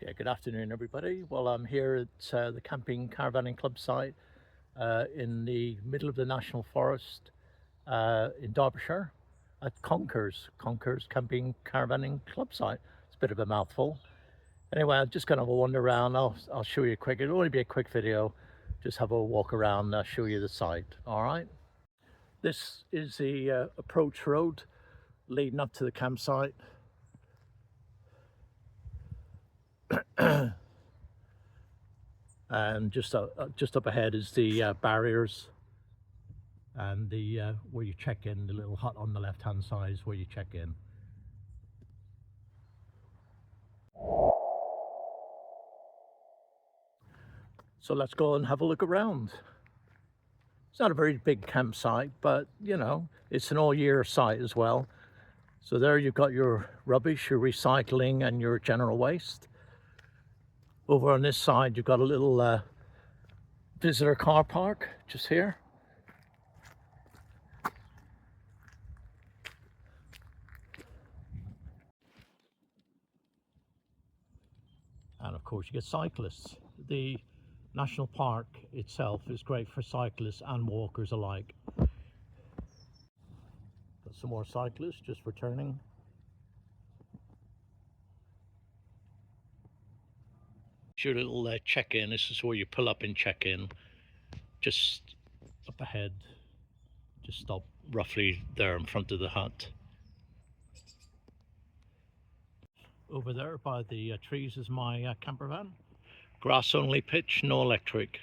Yeah, good afternoon, everybody. Well, I'm here at the Camping Caravanning Club site in the middle of the National Forest in Derbyshire at Conkers Camping Caravanning Club site. It's a bit of a mouthful. Anyway, I'm just going to have a wander around. I'll show you a quick, it'll only be a quick video. Just have a walk around, show you the site. All right. This is the approach road leading up to the campsite. And just up ahead is the barriers and the where you check in. The little hut on the left hand side is where you check in. So let's go and have a look around. It's not a very big campsite, but you know, it's an all year site as well. So there you've got your rubbish, your recycling and your general waste. Over on this side you've got a little visitor car park just here. And of course you get cyclists. The national park itself is great for cyclists and walkers alike. Got some more cyclists just returning. Your little check-in. This is where you pull up and check in. Just up ahead. Just stop roughly there in front of the hut. Over there by the trees is my camper van. Grass only pitch, no electric.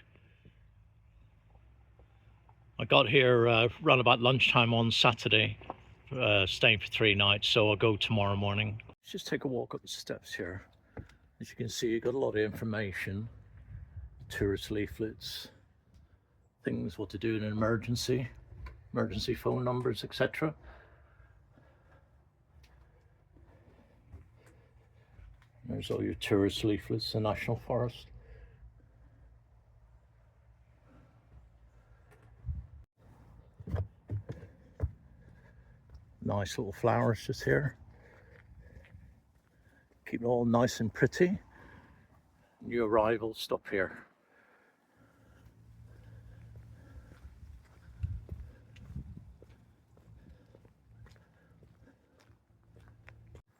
I got here around about lunchtime on Saturday, staying for 3 nights, so I'll go tomorrow morning. Let's just take a walk up the steps here. As you can see, you've got a lot of information, tourist leaflets, things what to do in an emergency phone numbers, etc. There's all your tourist leaflets, the National Forest. Nice little flowers just here. Keep it all nice and pretty. New arrivals stop here.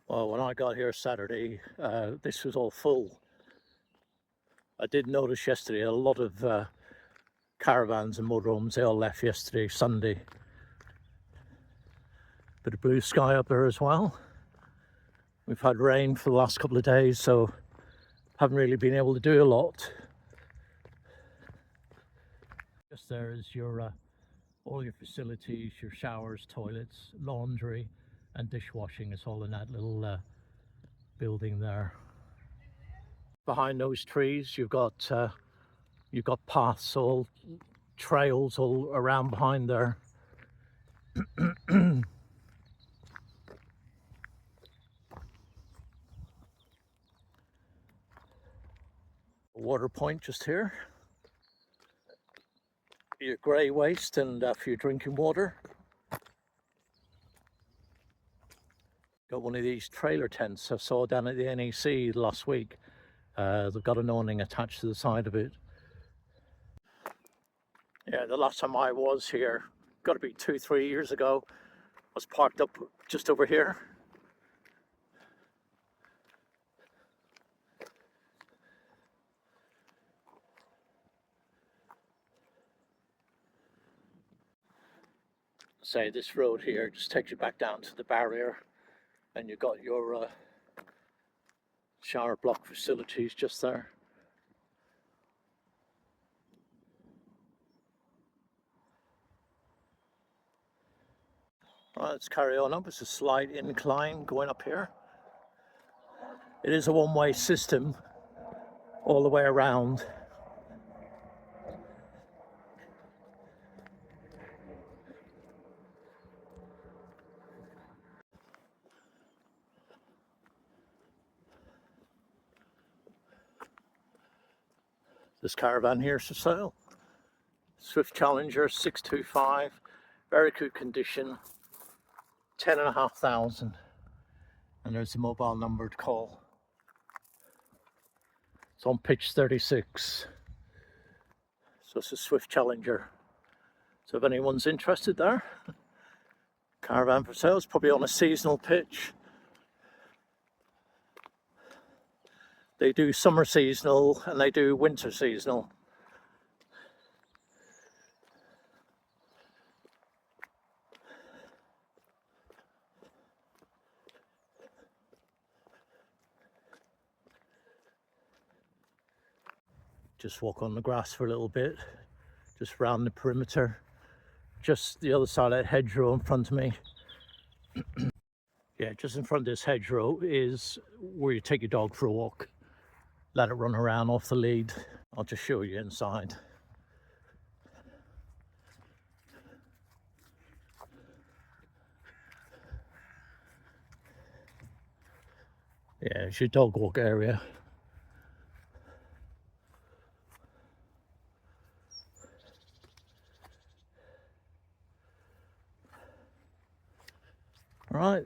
Well, when I got here Saturday, this was all full. I did notice yesterday a lot of caravans and motorhomes, they all left yesterday, Sunday. Bit of blue sky up there as well. We've had rain for the last couple of days, so haven't really been able to do a lot. Just there is your all your facilities, your showers, toilets, laundry and dishwashing. It's all in that little building there. Behind those trees you've got paths, all trails all around behind there. Water point just here. Your grey waste and for your drinking water. Got one of these trailer tents I saw down at the NEC last week. They've got an awning attached to the side of it. Yeah, the last time I was here, got to be 2-3 years ago, I was parked up just over here. Say this road here just takes you back down to the barrier, and you've got your shower block facilities just there. Right, let's carry on up. It's a slight incline going up here. It is a one-way system all the way around. This caravan here is for sale. Swift Challenger 625, very good condition, 10,500, and there's the mobile number to call. It's on pitch 36. So it's a Swift Challenger. So if anyone's interested there, caravan for sale. It's probably on a seasonal pitch. They do summer seasonal and they do winter seasonal. Just walk on the grass for a little bit, just round the perimeter. Just the other side of that hedgerow in front of me. Yeah, just in front of this hedgerow is where you take your dog for a walk. Let it run around off the lead. I'll just show you inside. Yeah, it's your dog walk area. All right,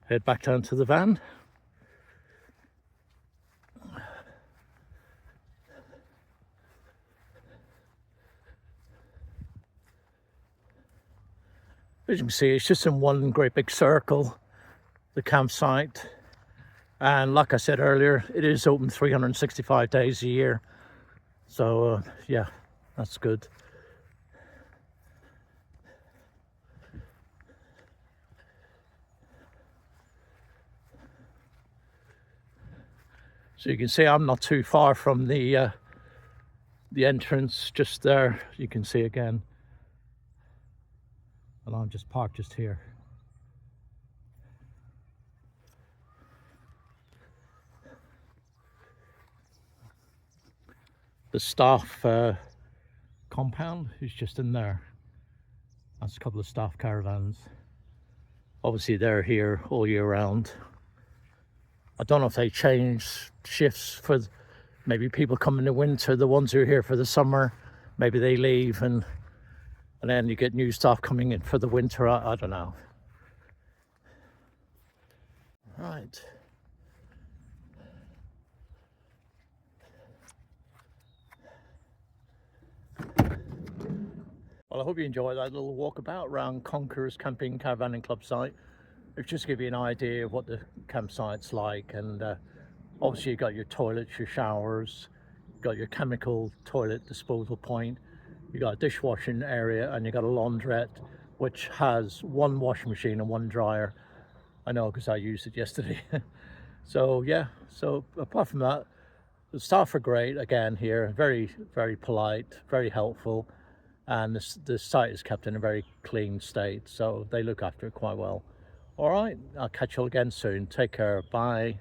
head back down to the van. As you can see, it's just in one great big circle, the campsite. And like I said earlier, it is open 365 days a year. So yeah, that's good. So you can see I'm not too far from the entrance, just there. You can see again. And I'm just parked just here. The staff compound is just in there. That's a couple of staff caravans. Obviously they're here all year round. I don't know if they change shifts for maybe people come in the winter, the ones who are here for the summer, maybe they leave and then you get new staff coming in for the winter. I don't know. Right. Well, I hope you enjoyed that little walkabout around Conkers Camping Caravanning Club site. It's just to give you an idea of what the campsite's like, and obviously you've got your toilets, your showers, you've got your chemical toilet disposal point, you've got a dishwashing area, and you've got a laundrette which has one washing machine and one dryer. I know because I used it yesterday. So yeah, so apart from that, the staff are great again here, very, very polite, very helpful, and the site is kept in a very clean state, so they look after it quite well. All right, I'll catch you all again soon. Take care. Bye.